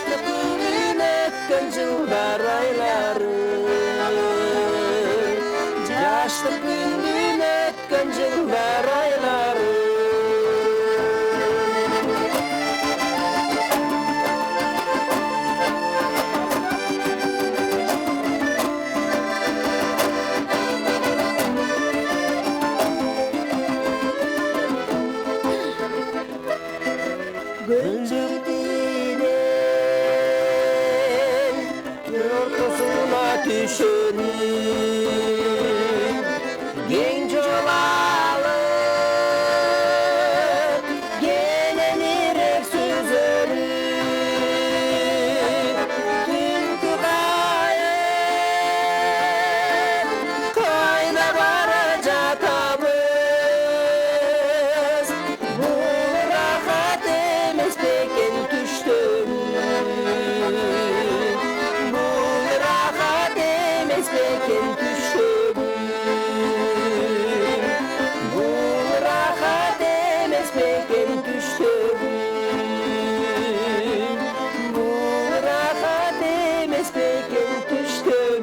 Жаштык күнүн өткөн жылдар айлары, жаштык күнүн өткөн жылдар айлары. Gönlümdinen ortasına düşerim, genç olalım, gelenirek süzülür. Dünkü kayıp, kayda varacağımız, bu rahat emes beken düştüm. Bu rahat emes beken düştüm. Bu rahat emes beken düştüm. Bu rahat emes beken düştüm.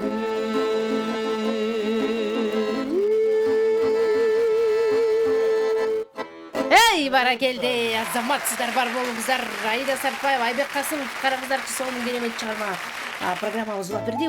Эй, баракелде, азаматсыздар, бар болуңуздар. Аида Сартбаева, Айбек Касымов, Кара кыздар часовунун керемет чыгарма программабыз улап берди.